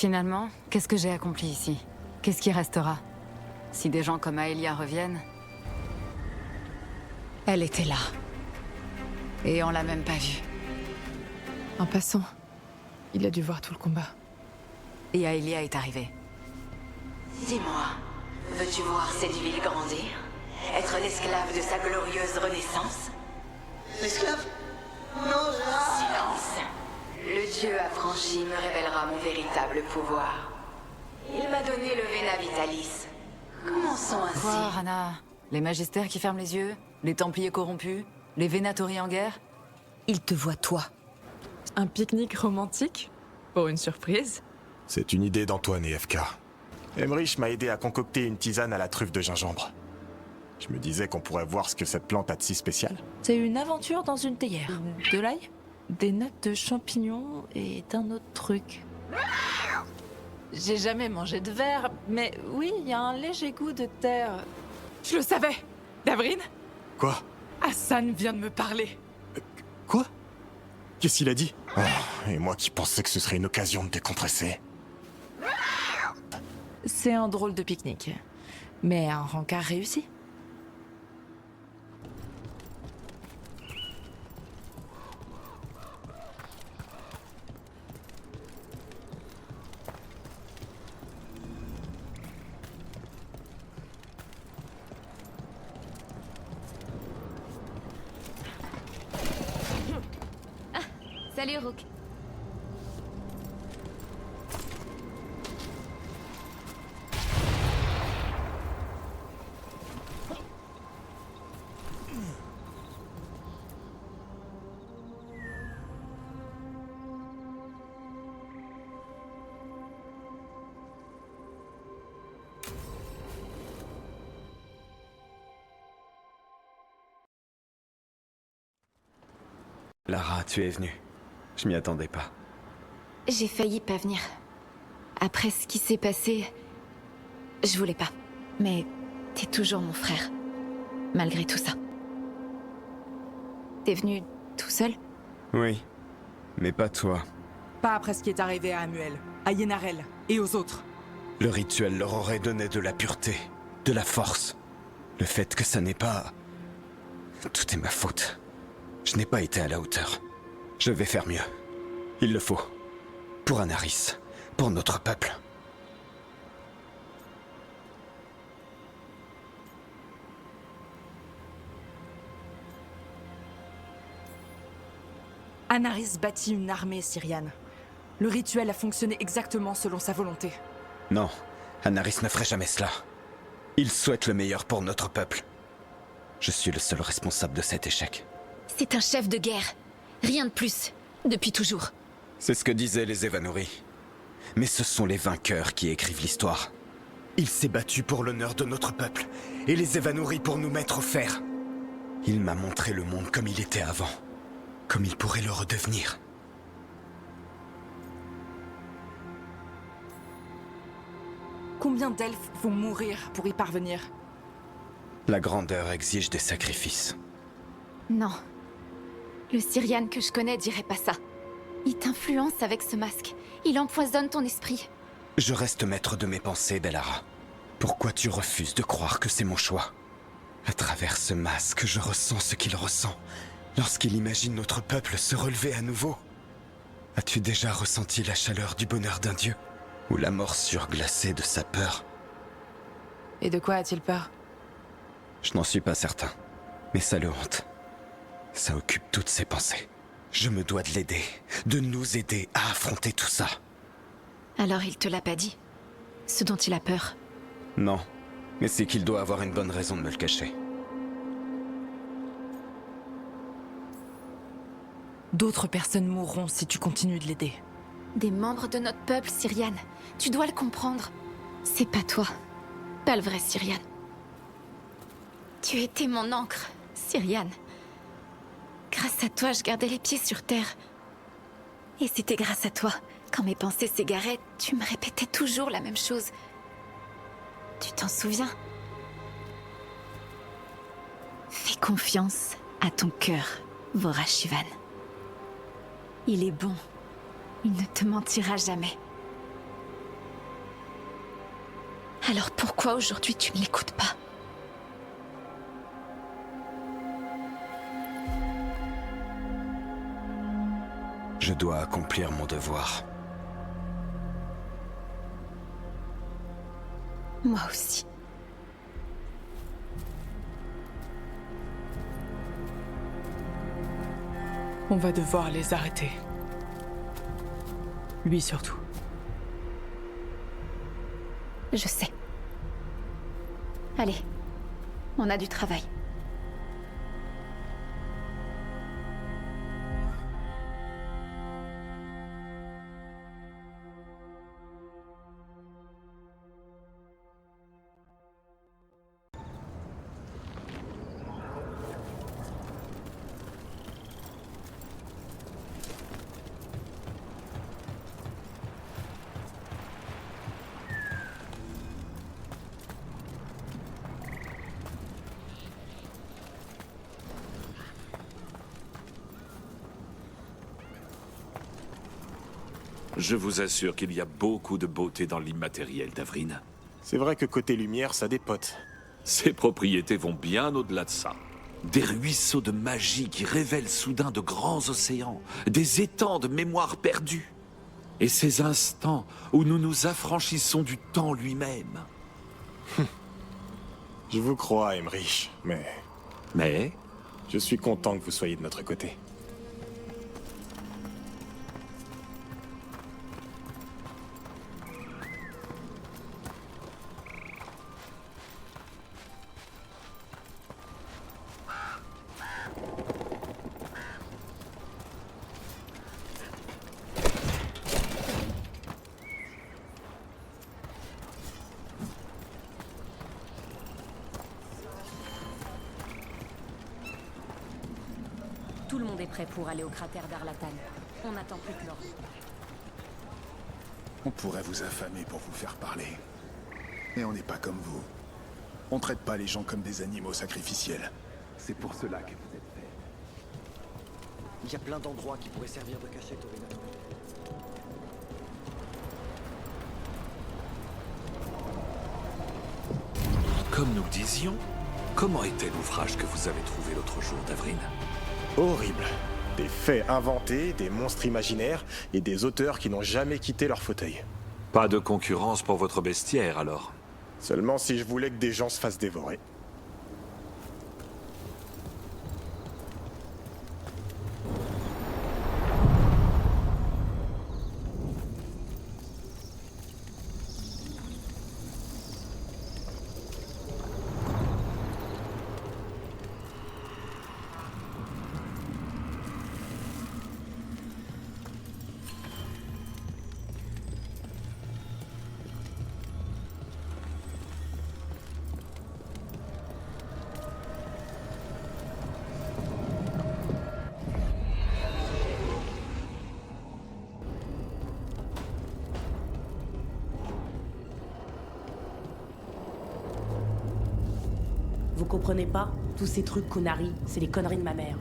Finalement, qu'est-ce que j'ai accompli ici? Qu'est-ce qui restera? Si des gens comme Aelia reviennent... Elle était là. Et on l'a même pas vue. En passant, il a dû voir tout le combat. Et Aelia est arrivée. Dis-moi, veux-tu voir cette ville grandir? Être l'esclave de sa glorieuse renaissance? L'esclave? Non, Silence. Le dieu affranchi me révélera mon véritable pouvoir. Il m'a donné le Vena Vitalis. Commençons ainsi. Quoi, Rana? Les magistères qui ferment les yeux? Les Templiers corrompus? Les Venatori en guerre? Il te voit toi. Un pique-nique romantique? Pour une surprise? C'est une idée d'Antoine et FK. Emmerich m'a aidé à concocter une tisane à la truffe de gingembre. Je me disais qu'on pourrait voir ce que cette plante a de si spécial. C'est une aventure dans une théière. De l'ail, des notes de champignons et d'un autre truc. J'ai jamais mangé de verre, mais oui, il y a un léger goût de terre. Je le savais! Davrine? Quoi? Hassan vient de me parler. Quoi? Qu'est-ce qu'il a dit? Oh, et moi qui pensais que ce serait une occasion de décompresser. C'est un drôle de pique-nique. Mais un rencard réussi. Salut, Rook. Lara, tu es venue. Je m'y attendais pas. J'ai failli pas venir. Après ce qui s'est passé, je voulais pas. Mais t'es toujours mon frère. Malgré tout ça. T'es venu tout seul? Oui, mais pas toi. Pas après ce qui est arrivé à Amuel, à Yenarel et aux autres. Le rituel leur aurait donné de la pureté, de la force. Le fait que ça n'est pas... Tout est ma faute. Je n'ai pas été à la hauteur. Je vais faire mieux. Il le faut. Pour Anaris. Pour notre peuple. Anaris bâtit une armée syriane. Le rituel a fonctionné exactement selon sa volonté. Non, Anaris ne ferait jamais cela. Il souhaite le meilleur pour notre peuple. Je suis le seul responsable de cet échec. C'est un chef de guerre. Rien de plus. Depuis toujours. C'est ce que disaient les Evanori. Mais ce sont les vainqueurs qui écrivent l'histoire. Il s'est battu pour l'honneur de notre peuple, et les Evanori pour nous mettre au fer. Il m'a montré le monde comme il était avant, comme il pourrait le redevenir. Combien d'elfes vont mourir pour y parvenir? La grandeur exige des sacrifices. Non. Le Syrian que je connais dirait pas ça. Il t'influence avec ce masque. Il empoisonne ton esprit. Je reste maître de mes pensées, Bellara. Pourquoi tu refuses de croire que c'est mon choix? À travers ce masque, je ressens ce qu'il ressent lorsqu'il imagine notre peuple se relever à nouveau. As-tu déjà ressenti la chaleur du bonheur d'un dieu? Ou la morsure glacée de sa peur? Et de quoi a-t-il peur? Je n'en suis pas certain, mais ça le hante. Ça occupe toutes ses pensées. Je me dois de l'aider, de nous aider à affronter tout ça. Alors il te l'a pas dit? Ce dont il a peur? Non, mais c'est qu'il doit avoir une bonne raison de me le cacher. D'autres personnes mourront si tu continues de l'aider. Des membres de notre peuple, Syriane. Tu dois le comprendre. C'est pas toi. Pas le vrai Syriane. Tu étais mon encre, Syriane. Grâce à toi, je gardais les pieds sur terre. Et c'était grâce à toi. Quand mes pensées s'égaraient, tu me répétais toujours la même chose. Tu t'en souviens? Fais confiance à ton cœur, Vorashivan. Il est bon. Il ne te mentira jamais. Alors pourquoi aujourd'hui tu ne l'écoutes pas? Je dois accomplir mon devoir. Moi aussi. On va devoir les arrêter. Lui surtout. Je sais. Allez, on a du travail. Je vous assure qu'il y a beaucoup de beauté dans l'immatériel, Davrin. C'est vrai que côté lumière, ça dépote. Ses propriétés vont bien au-delà de ça. Des ruisseaux de magie qui révèlent soudain de grands océans, des étangs de mémoire perdue. Et ces instants où nous nous affranchissons du temps lui-même. Je vous crois, Emmerich, mais... Mais Je suis content que vous soyez de notre côté. Tout le monde est prêt pour aller au cratère d'Arlatan. On n'attend plus que l'ordre. On pourrait vous affamer pour vous faire parler. Mais on n'est pas comme vous. On traite pas les gens comme des animaux sacrificiels. C'est pour cela que vous êtes fait. Il y a plein d'endroits qui pourraient servir de cachette au Vénat. comme nous le disions, comment était l'ouvrage que vous avez trouvé l'autre jour, Davrin? Horrible. Des faits inventés, des monstres imaginaires et des auteurs qui n'ont jamais quitté leur fauteuil. Pas de concurrence pour votre bestiaire, alors? Seulement si je voulais que des gens se fassent dévorer. Vous comprenez pas? Tous ces trucs, Kunari, c'est les conneries de ma mère.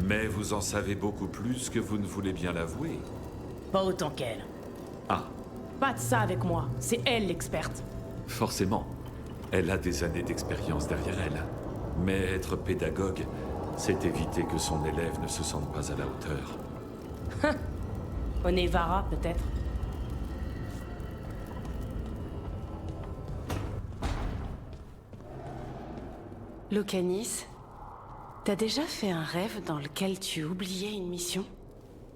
Mais vous en savez beaucoup plus que vous ne voulez bien l'avouer. Pas autant qu'elle. Ah, Pas de ça avec moi, c'est elle l'experte. forcément. Elle a des années d'expérience derrière elle. Mais être pédagogue, c'est éviter que son élève ne se sente pas à la hauteur. Onevara, peut-être. Locanis, t'as déjà fait un rêve dans lequel tu oubliais une mission?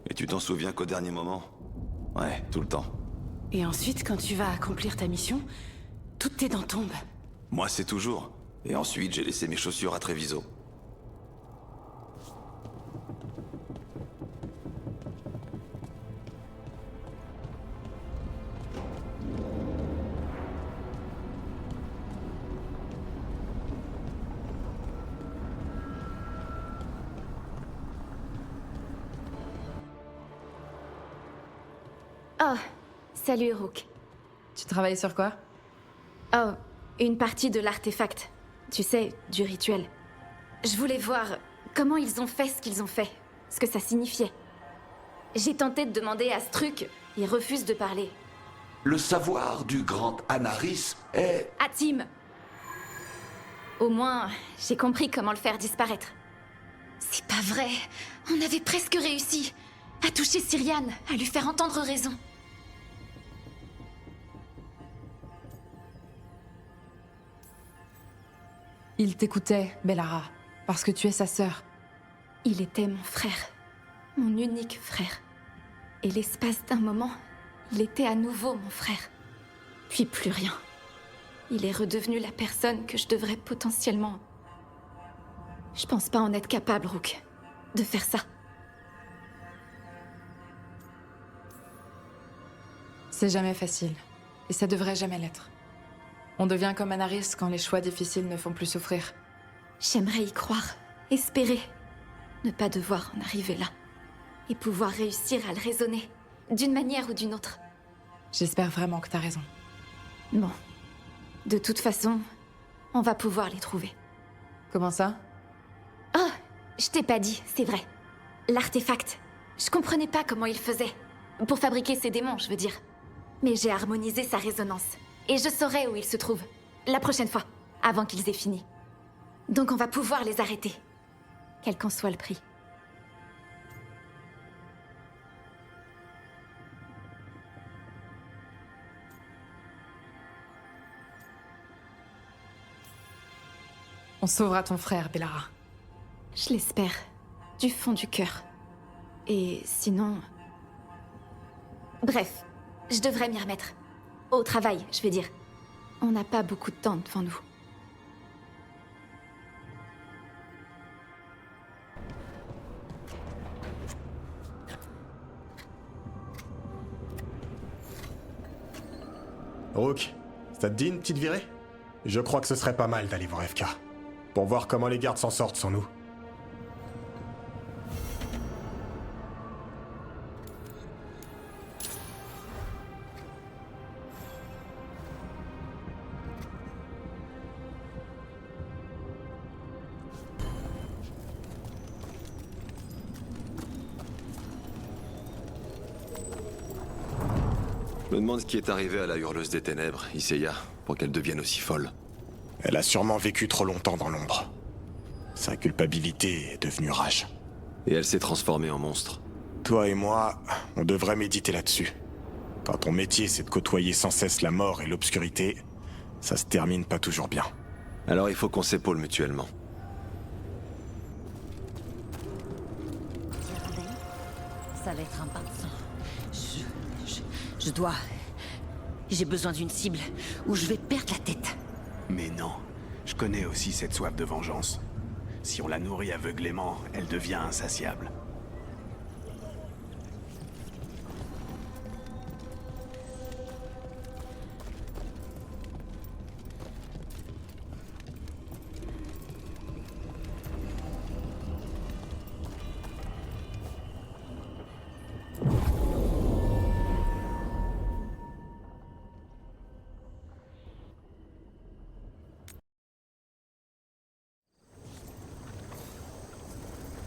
Et tu t'en souviens qu'au dernier moment? Ouais, tout le temps. Et ensuite, quand tu vas accomplir ta mission, toutes tes dents tombent. Moi, c'est toujours. Et ensuite, j'ai laissé mes chaussures à Treviso. Oh, salut Rook. Tu travailles sur quoi? Oh, une partie de l'artefact. Tu sais, du rituel. Je voulais voir comment ils ont fait ce qu'ils ont fait, ce que ça signifiait. J'ai tenté de demander à ce truc, il refuse de parler. Le savoir du grand Anaris est... Atim! Au moins, j'ai compris comment le faire disparaître. C'est pas vrai. On avait presque réussi à toucher Cyriane, à lui faire entendre raison. Il t'écoutait, Bellara, parce que tu es sa sœur. Il était mon frère. Mon unique frère. Et l'espace d'un moment, il était à nouveau mon frère. Puis plus rien. Il est redevenu la personne que je devrais potentiellement... Je pense pas en être capable, Rook, de faire ça. C'est jamais facile. Et ça devrait jamais l'être. On devient comme Anaris quand les choix difficiles ne font plus souffrir. J'aimerais y croire, espérer. Ne pas devoir en arriver là. Et pouvoir réussir à le raisonner, d'une manière ou d'une autre. J'espère vraiment que t'as raison. Bon. De toute façon, on va pouvoir les trouver. Comment ça? Oh, je t'ai pas dit, c'est vrai. L'artefact. Je comprenais pas comment il faisait. Pour fabriquer ces démons, je veux dire. Mais j'ai harmonisé sa résonance. Et je saurai où ils se trouvent. La prochaine fois, avant qu'ils aient fini. Donc on va pouvoir les arrêter. Quel qu'en soit le prix. On sauvera ton frère, Bellara. Je l'espère. Du fond du cœur. Et sinon... Bref, je devrais m'y remettre. Au travail, je veux dire. On n'a pas beaucoup de temps devant nous. Rook, ça te dit une petite virée? Je crois que ce serait pas mal d'aller voir FK. Pour voir comment les gardes s'en sortent sans nous. Je me demande ce qui est arrivé à la Hurleuse des Ténèbres, Isaiah, pour qu'elle devienne aussi folle. Elle a sûrement vécu trop longtemps dans l'ombre. Sa culpabilité est devenue rage. Et elle s'est transformée en monstre. Toi et moi, on devrait méditer là-dessus. Quand ton métier c'est de côtoyer sans cesse la mort et l'obscurité, ça se termine pas toujours bien. Alors il faut qu'on s'épaule mutuellement. Ça va être un bain de sang. Je dois... J'ai besoin d'une cible où je vais perdre la tête. Mais non, je connais aussi cette soif de vengeance. Si on la nourrit aveuglément, elle devient insatiable.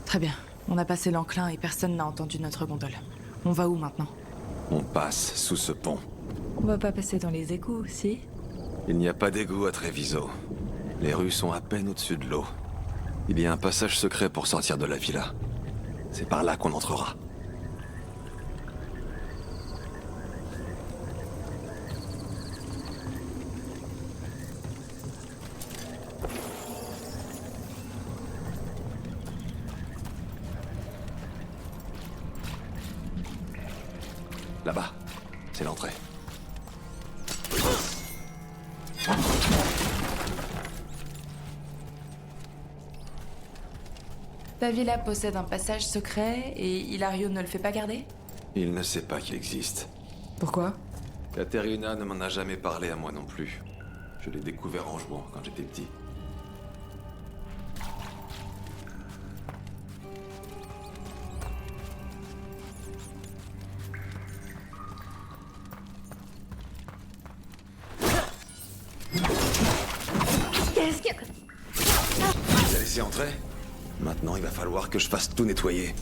Très bien. On a passé l'enclin et personne n'a entendu notre gondole. On va où maintenant? On passe sous ce pont. On va pas passer dans les égouts, si? Il n'y a pas d'égout à Treviso. Les rues sont à peine au-dessus de l'eau. Il y a un passage secret pour sortir de la villa. C'est par là qu'on entrera. Là-bas, c'est l'entrée. Ta villa possède un passage secret et Hilario ne le fait pas garder? Il ne sait pas qu'il existe. Pourquoi? Katerina ne m'en a jamais parlé à moi non plus. Je l'ai découvert en jouant quand j'étais petit. Qu'est-ce que... Tu l'as laissé entrer? Maintenant, il va falloir que je fasse tout nettoyer.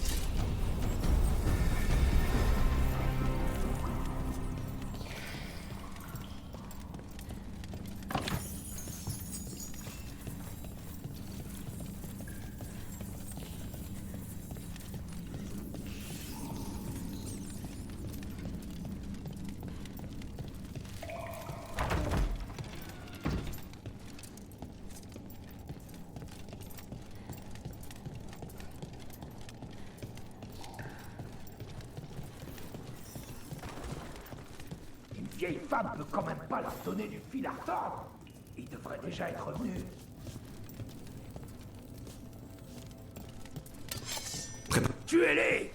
vieille femme peut quand même pas leur donner du fil à retordre. Ils devraient déjà être venus. Tuez-les!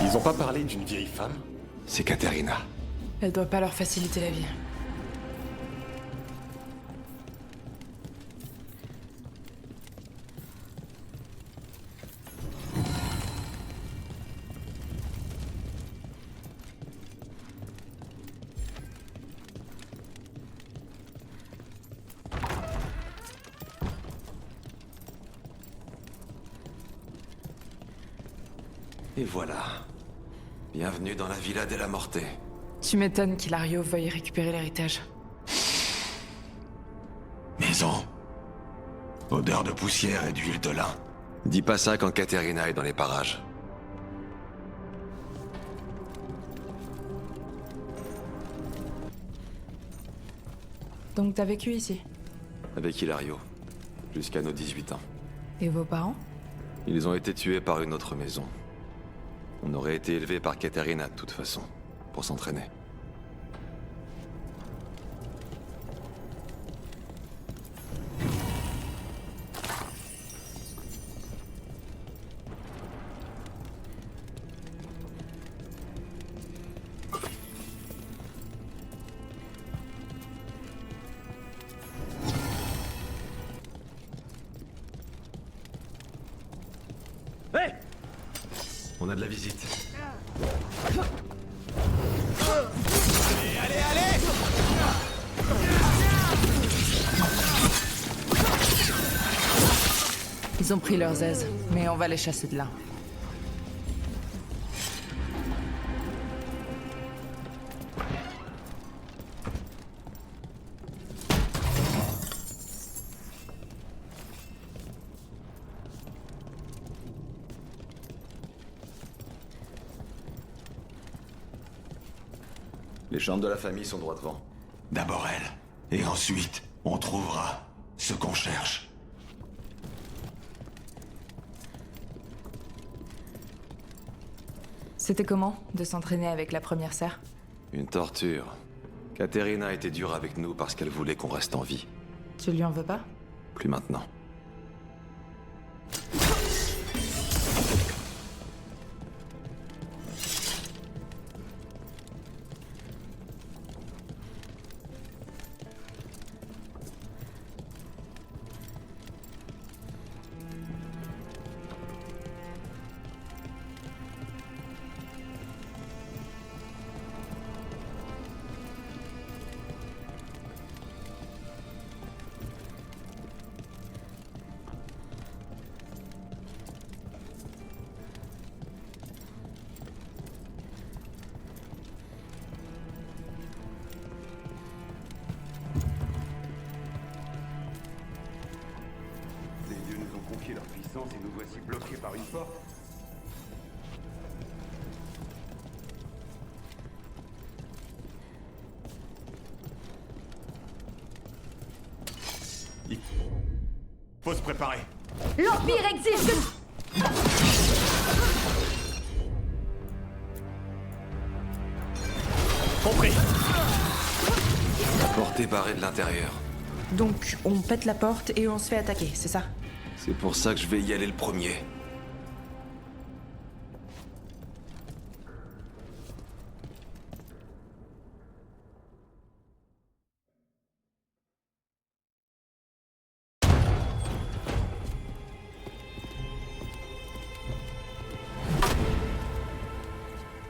Ils ont pas parlé d'une vieille femme? C'est Katerina. Elle doit pas leur faciliter la vie. Et voilà. Bienvenue dans la Villa della Morte. Tu m'étonnes qu'Hilario veuille récupérer l'héritage. Maison. Odeur de poussière et d'huile de lin. Dis pas ça quand Katerina est dans les parages. Donc t'as vécu ici? Avec Hilario. Jusqu'à nos 18 ans. Et vos parents? Ils ont été tués par une autre maison. On aurait été élevés par Katerina de toute façon, pour s'entraîner. Hé! On a de la visite. Allez, allez! Ils ont pris leurs aises, mais on va les chasser de là. Les chambres de la famille sont droit devant. D'abord elle, et ensuite, on trouvera ce qu'on cherche. C'était comment, de s'entraîner avec la première serre? Une torture. Katerina était dure avec nous parce qu'elle voulait qu'on reste en vie. Tu lui en veux pas? Plus maintenant. Leur puissance et nous voici bloqués par une porte. Il faut se préparer. L'Empire existe. Compris. La porte est barrée de l'intérieur. Donc, on pète la porte et on se fait attaquer, c'est ça? C'est pour ça que je vais y aller le premier.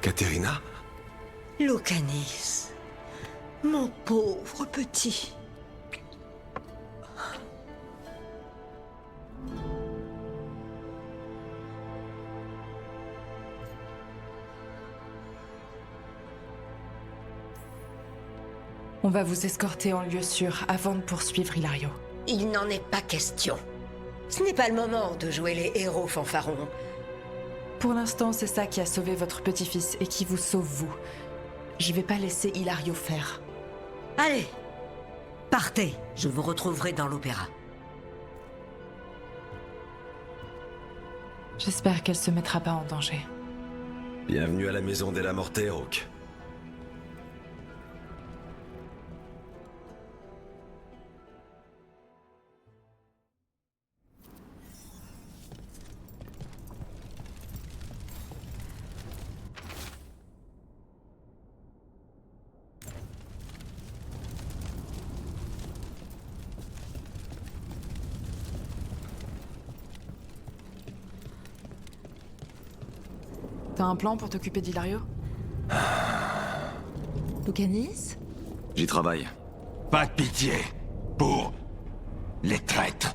Katerina? Lucanis, mon pauvre petit. On va vous escorter en lieu sûr avant de poursuivre Hilario. Il n'en est pas question. Ce n'est pas le moment de jouer les héros fanfarons. Pour l'instant, c'est ça qui a sauvé votre petit-fils et qui vous sauve vous. Je vais pas laisser Hilario faire. Allez, partez. Je vous retrouverai dans l'opéra. J'espère qu'elle se mettra pas en danger. Bienvenue à la maison della Morte, Rook. T'as un plan pour t'occuper d'Hilario? Lucanis? J'y travaille. Pas de pitié pour les traîtres.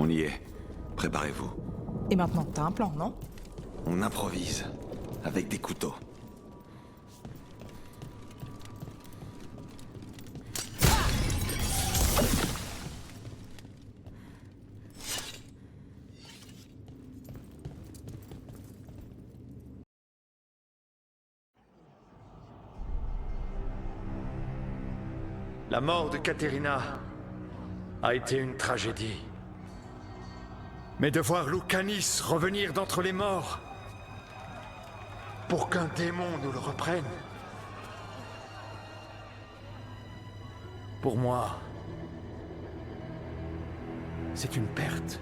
On y est. Préparez-vous. Et maintenant, t'as un plan, non? On improvise. Avec des couteaux. La mort de Caterina a été une tragédie. Mais de voir Lucanis revenir d'entre les morts pour qu'un démon nous le reprenne, pour moi, c'est une perte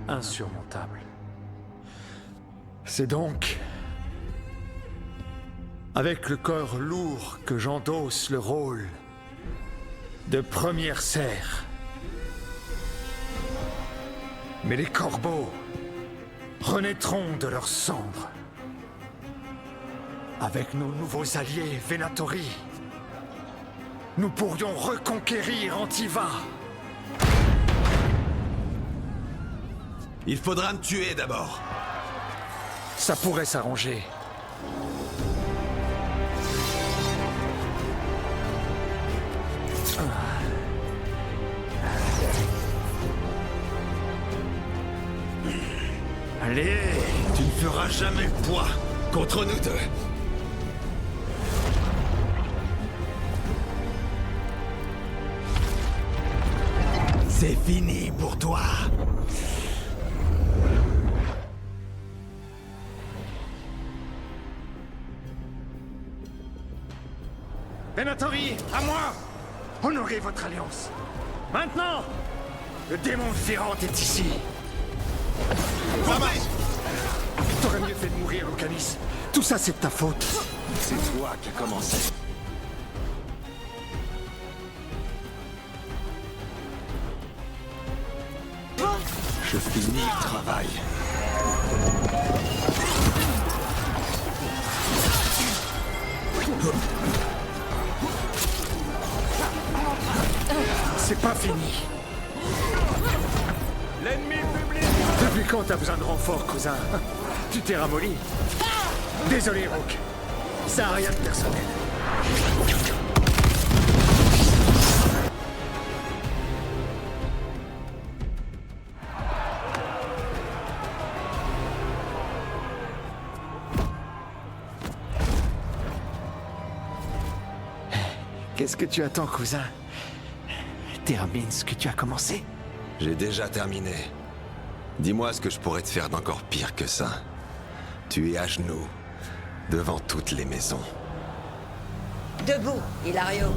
insurmontable. C'est donc avec le corps lourd que j'endosse le rôle de première serre. Mais les corbeaux renaîtront de leurs cendres. Avec nos nouveaux alliés Venatori, nous pourrions reconquérir Antiva. Il faudra me tuer d'abord. Ça pourrait s'arranger. Allez, tu ne feras jamais le poids contre nous deux. C'est fini pour toi. Venatori, à moi! Honorez votre alliance. Maintenant, le démon Ferrante est ici. T'aurais mieux fait de mourir, Lucanis. Tout ça, c'est de ta faute. C'est toi qui as commencé. Je finis le travail. C'est pas fini. L'ennemi public. Depuis quand t'as besoin de renfort, cousin? Tu t'es ramolli. Désolé, Rook. Ça a rien de personnel. Qu'est-ce que tu attends, cousin? Termine ce que tu as commencé. J'ai déjà terminé. Dis-moi ce que je pourrais te faire d'encore pire que ça. Tu es à genoux, devant toutes les maisons. Debout, Hilario.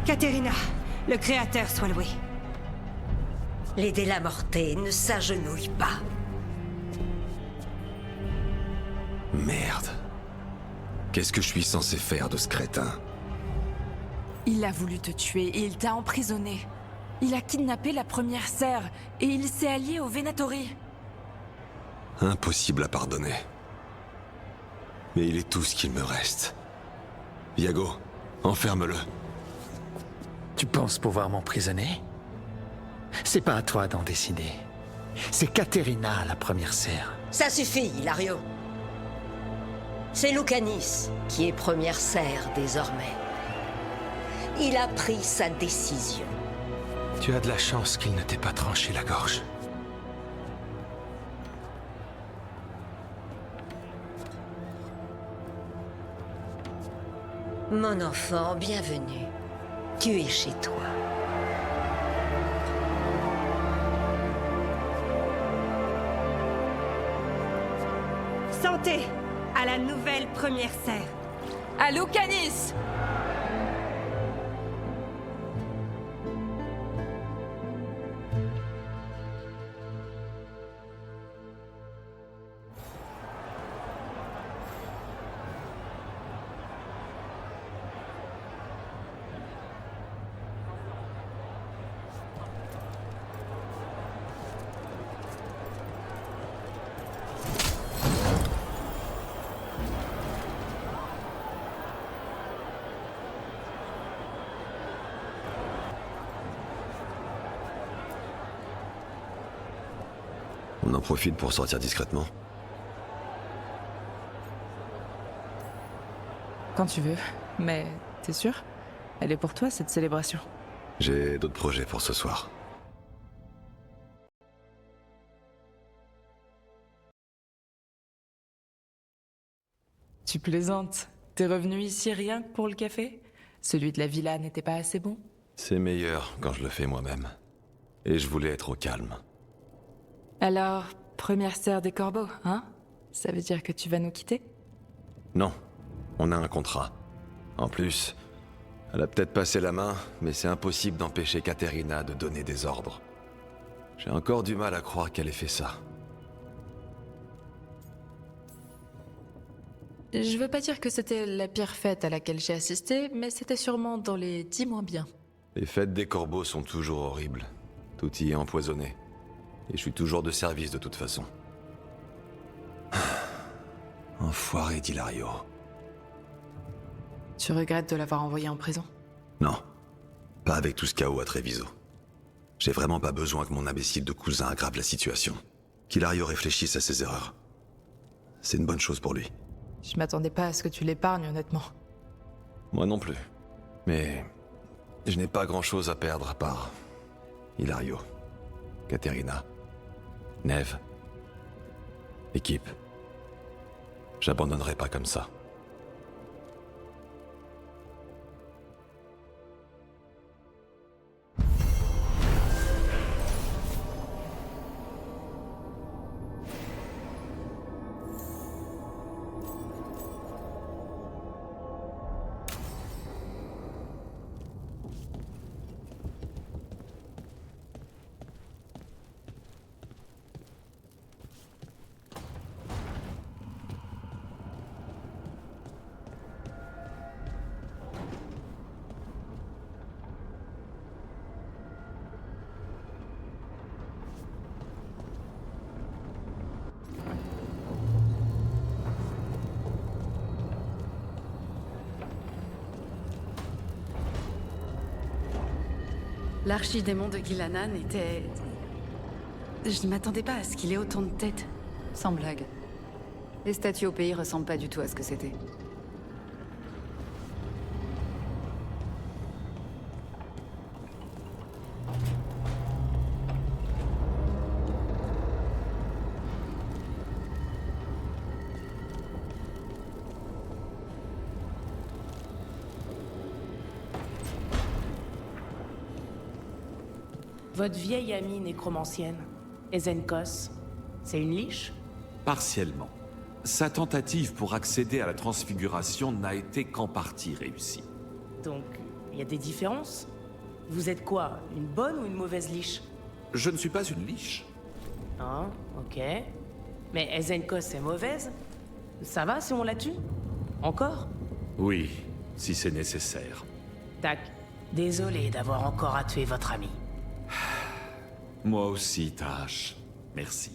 Caterina, le Créateur soit loué. Les Della Morte ne s'agenouillent pas. Merde. Qu'est-ce que je suis censé faire de ce crétin? Il a voulu te tuer et il t'a emprisonné. Il a kidnappé la première serre et il s'est allié aux Venatori. Impossible à pardonner. Mais il est tout ce qu'il me reste. Iago, enferme-le. Tu penses pouvoir m'emprisonner? C'est pas à toi d'en décider. C'est Caterina, la première serre. Ça suffit, Hilario. C'est Lucanis qui est première serre désormais. Il a pris sa décision. Tu as de la chance qu'il ne t'ait pas tranché la gorge. Mon enfant, bienvenue. Tu es chez toi. Santé à la nouvelle première serre. À Lucanis! On en profite pour sortir discrètement. Quand tu veux. Mais t'es sûr? Elle est pour toi, cette célébration. J'ai d'autres projets pour ce soir. Tu plaisantes. T'es revenu ici rien que pour le café? Celui de la villa n'était pas assez bon? C'est meilleur quand je le fais moi-même. Et je voulais être au calme. Alors, première serre des corbeaux, hein? Ça veut dire que tu vas nous quitter? Non, on a un contrat. En plus, elle a peut-être passé la main, mais c'est impossible d'empêcher Caterina de donner des ordres. J'ai encore du mal à croire qu'elle ait fait ça. Je veux pas dire que c'était la pire fête à laquelle j'ai assisté, mais c'était sûrement dans les 10 moins bien. Les fêtes des corbeaux sont toujours horribles. Tout y est empoisonné. Et je suis toujours de service de toute façon. Enfoiré d'Hilario. Tu regrettes de l'avoir envoyé en prison? Non, pas avec tout ce chaos à Treviso. J'ai vraiment pas besoin que mon imbécile de cousin aggrave la situation. Qu'Hilario réfléchisse à ses erreurs. C'est une bonne chose pour lui. Je m'attendais pas à ce que tu l'épargnes, honnêtement. Moi non plus. Mais je n'ai pas grand-chose à perdre à part Hilario, Caterina, Neve, équipe. J'abandonnerai pas comme ça. L'archidémon de Gilanan était... Je ne m'attendais pas à ce qu'il ait autant de têtes. Sans blague. Les statues au pays ressemblent pas du tout à ce que c'était. Votre vieille amie nécromancienne, Ezenkos, c'est une liche? Partiellement. Sa tentative pour accéder à la transfiguration n'a été qu'en partie réussie. Donc, il y a des différences? Vous êtes quoi, une bonne ou une mauvaise liche? Je ne suis pas une liche. Ah, ok. Mais Ezenkos est mauvaise? Ça va si on la tue? Encore? Oui, si c'est nécessaire. Tac. Désolé d'avoir encore à tuer votre ami. Moi aussi, Tash. Merci.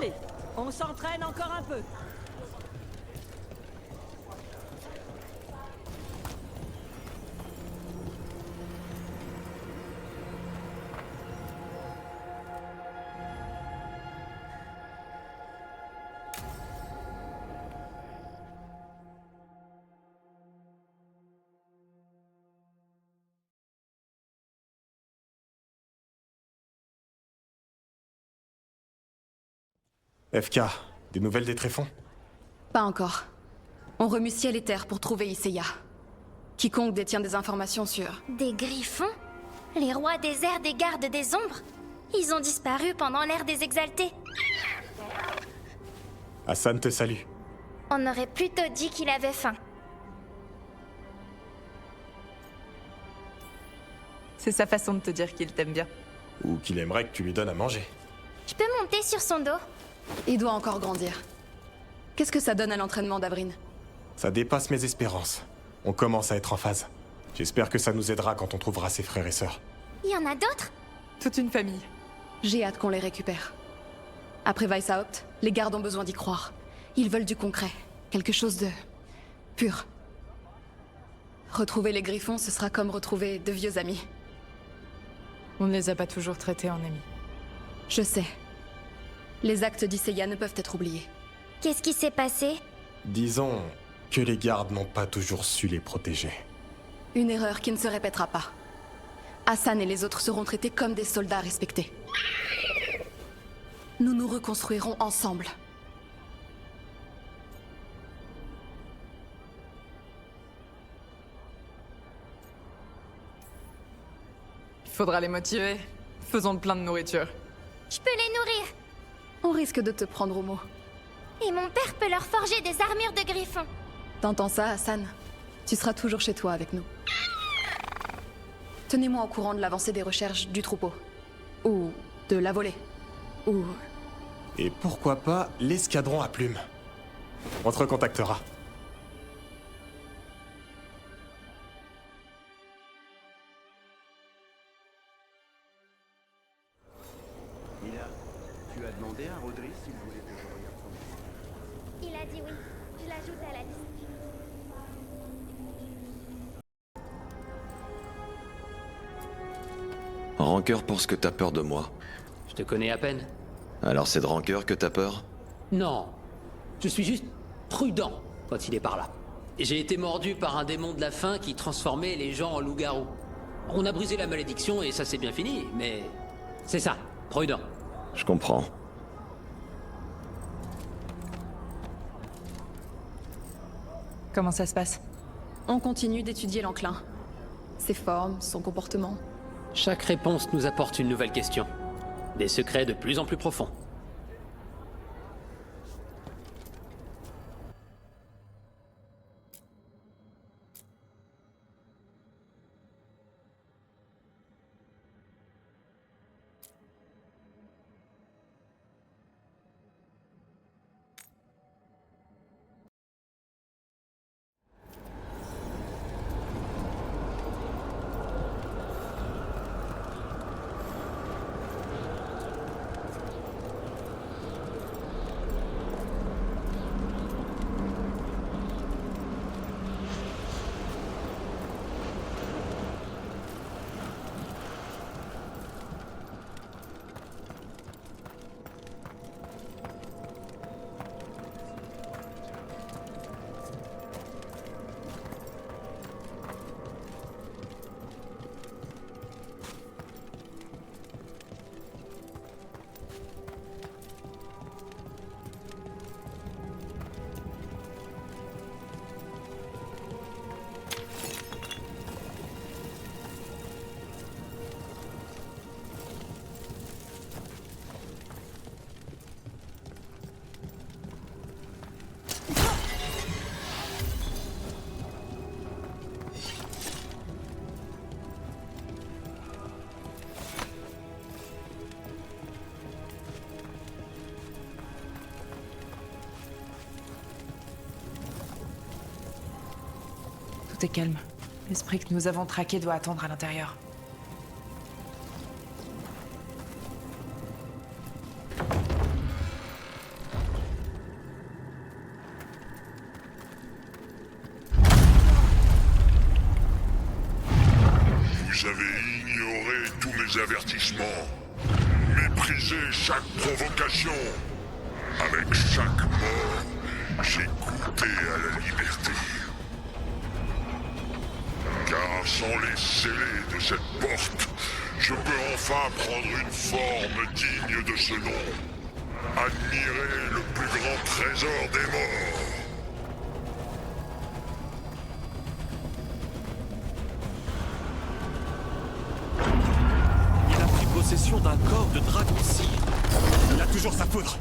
Allez, on s'entraîne encore un peu. FK, des nouvelles des tréfonds? Pas encore. On remue ciel et terre pour trouver Isaiah. Quiconque détient des informations sur... Des griffons? Les rois des airs des gardes des ombres? Ils ont disparu pendant l'ère des exaltés. Hassan te salue. On aurait plutôt dit qu'il avait faim. C'est sa façon de te dire qu'il t'aime bien. Ou qu'il aimerait que tu lui donnes à manger. Je peux monter sur son dos? Il doit encore grandir. Qu'est-ce que ça donne à l'entraînement d'Avryn? Ça dépasse mes espérances. On commence à être en phase. J'espère que ça nous aidera quand on trouvera ses frères et sœurs. Il y en a d'autres? Toute une famille. J'ai hâte qu'on les récupère. Après Weishaupt, les gardes ont besoin d'y croire. Ils veulent du concret. Quelque chose de... pur. Retrouver les griffons, ce sera comme retrouver de vieux amis. On ne les a pas toujours traités en amis. Je sais. Les actes d'Isaiah ne peuvent être oubliés. Qu'est-ce qui s'est passé? Disons que les gardes n'ont pas toujours su les protéger. Une erreur qui ne se répétera pas. Hassan et les autres seront traités comme des soldats respectés. Nous nous reconstruirons ensemble. Il faudra les motiver. Faisons le plein de nourriture. Je peux les nourrir. On risque de te prendre au mot. Et mon père peut leur forger des armures de griffons. T'entends ça, Hassan? Tu seras toujours chez toi avec nous. Tenez-moi au courant de l'avancée des recherches du troupeau. Ou de la volée. Ou... Et pourquoi pas l'escadron à plumes. On te recontactera. Mila, tu as demandé à Rodri s'il voulait que je regarde son... Il a dit oui. Je l'ajoute à la liste. Rancœur pour ce que t'as peur de moi. Je te connais à peine. Alors c'est de rancœur que t'as peur? Non. Je suis juste prudent quand il est par là. J'ai été mordu par un démon de la faim qui transformait les gens en loups-garous. On a brisé la malédiction et ça s'est bien fini, mais... c'est ça, prudent. Je comprends. Comment ça se passe? On continue d'étudier l'enclin. Ses formes, son comportement. Chaque réponse nous apporte une nouvelle question. Des secrets de plus en plus profonds. Tout est calme. L'esprit que nous avons traqué doit attendre à l'intérieur. jugement. Méprisez chaque provocation. Avec chaque mort, j'ai goûté à la liberté. Car sans les scellés de cette porte, je peux enfin prendre une forme digne de ce nom. Admirer le plus grand trésor des morts. Il a pris possession d'un corps de dragon cire. Il a toujours sa poudre.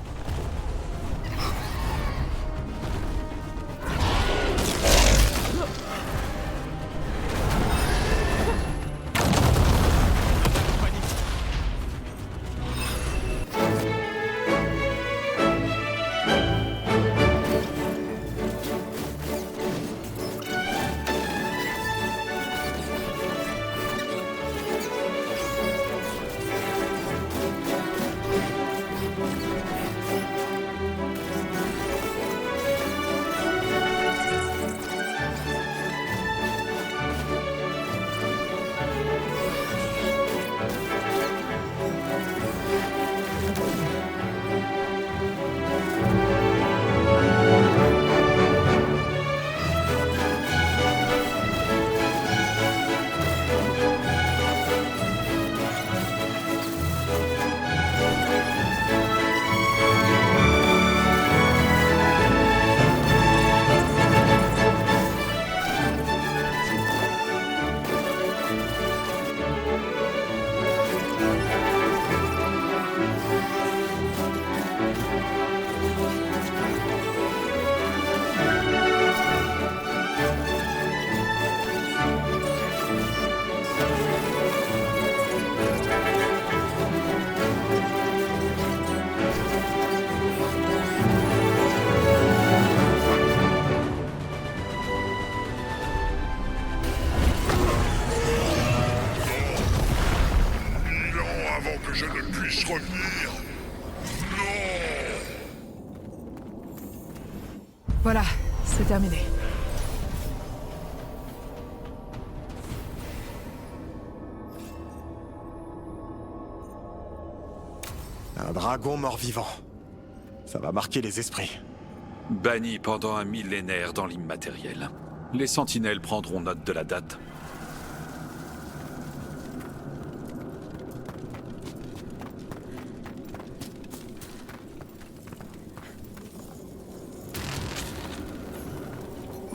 Je ne puisse revenir. Voilà, c'est terminé. Un dragon mort-vivant. Ça va marquer les esprits. Banni pendant un millénaire dans l'immatériel. Les sentinelles prendront note de la date.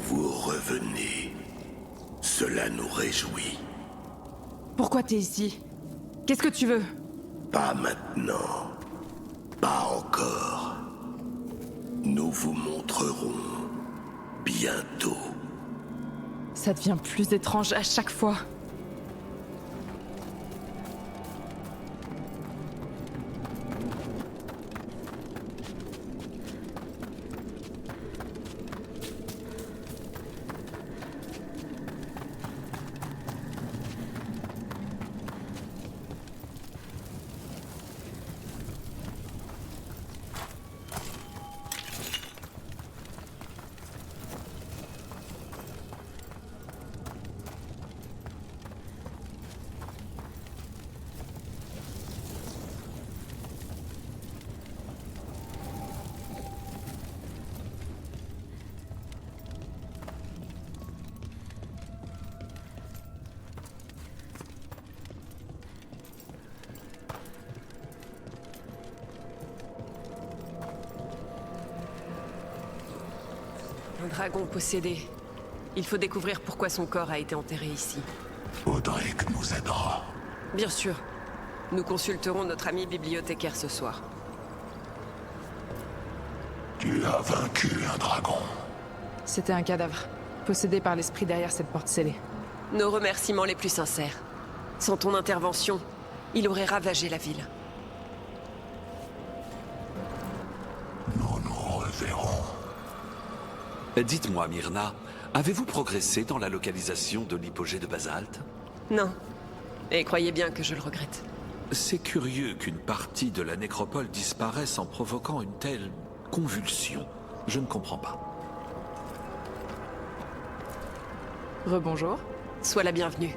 Vous revenez. Cela nous réjouit. Pourquoi t'es ici? Qu'est-ce que tu veux? Pas maintenant. Pas encore. Nous vous montrerons bientôt. Ça devient plus étrange à chaque fois. Un dragon possédé. Il faut découvrir pourquoi son corps a été enterré ici. Audric nous aidera. Bien sûr. Nous consulterons notre ami bibliothécaire ce soir. Tu as vaincu un dragon. C'était un cadavre, possédé par l'esprit derrière cette porte scellée. Nos remerciements les plus sincères. Sans ton intervention, il aurait ravagé la ville. Nous nous reverrons. Dites-moi, Myrna, avez-vous progressé dans la localisation de l'hypogée de basalte? Non. Et croyez bien que je le regrette. C'est curieux qu'une partie de la nécropole disparaisse en provoquant une telle convulsion. Je ne comprends pas. Rebonjour. Sois la bienvenue.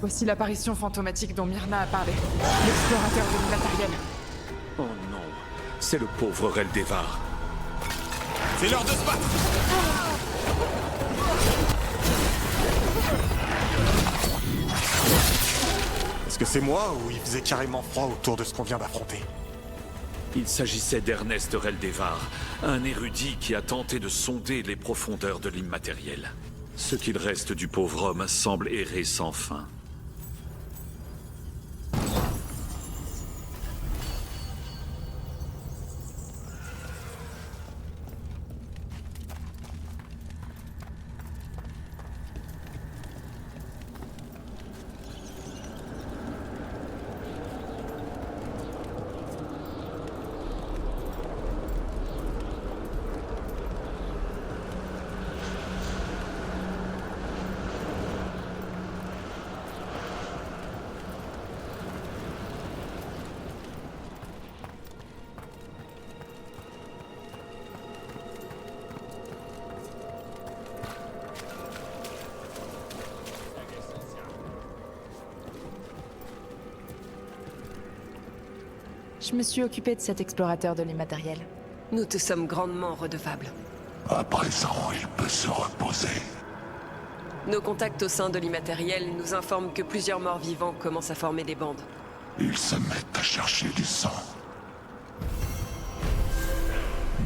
Voici l'apparition fantomatique dont Myrna a parlé. L'explorateur de l'immatériel. Oh non, c'est le pauvre Reldevar. C'est l'heure de se battre! Est-ce que c'est moi ou il faisait carrément froid autour de ce qu'on vient d'affronter? Il s'agissait d'Ernest Reldevar, un érudit qui a tenté de sonder les profondeurs de l'immatériel. Ce qu'il reste du pauvre homme semble errer sans fin. Je me suis occupée de cet explorateur de l'immatériel. Nous te sommes grandement redevables. À présent, il peut se reposer. Nos contacts au sein de l'immatériel nous informent que plusieurs morts vivants commencent à former des bandes. Ils se mettent à chercher du sang.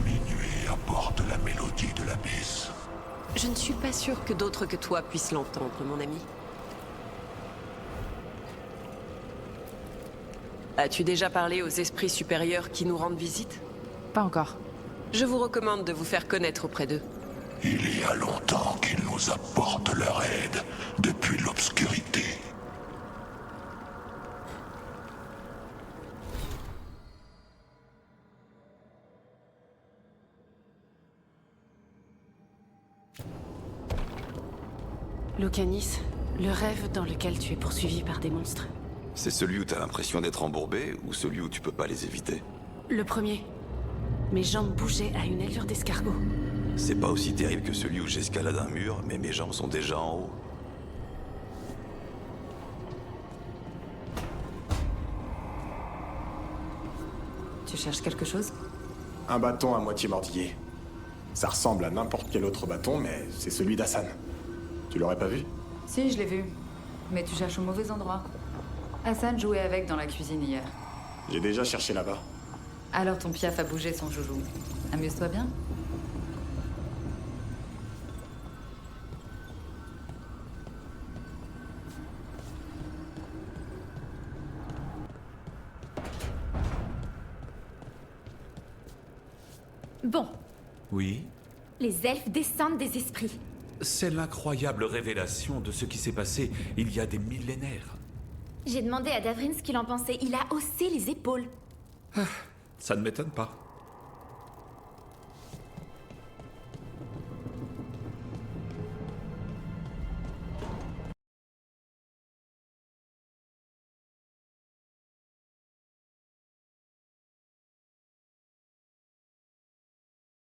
Minuit apporte la mélodie de l'abysse. Je ne suis pas sûre que d'autres que toi puissent l'entendre, mon ami. As-tu déjà parlé aux esprits supérieurs qui nous rendent visite? Pas encore. Je vous recommande de vous faire connaître auprès d'eux. Il y a longtemps qu'ils nous apportent leur aide, depuis l'obscurité. Lucanis, le rêve dans lequel tu es poursuivi par des monstres. C'est celui où t'as l'impression d'être embourbé ou celui où tu peux pas les éviter? Le premier. Mes jambes bougeaient à une allure d'escargot. C'est pas aussi terrible que celui où j'escalade un mur, mais mes jambes sont déjà en haut. Tu cherches quelque chose? Un bâton à moitié mordillé. Ça ressemble à n'importe quel autre bâton, mais c'est celui d'Hassan. Tu l'aurais pas vu? Si, je l'ai vu. Mais tu cherches au mauvais endroit. Hassan jouait avec dans la cuisine hier. J'ai déjà cherché là-bas. Alors ton piaf a bougé son joujou. Amuse-toi bien. Bon, Oui? les elfes descendent des esprits. C'est l'incroyable révélation de ce qui s'est passé il y a des millénaires. J'ai demandé à Davrin ce qu'il en pensait. Il a haussé les épaules. Ça ne m'étonne pas.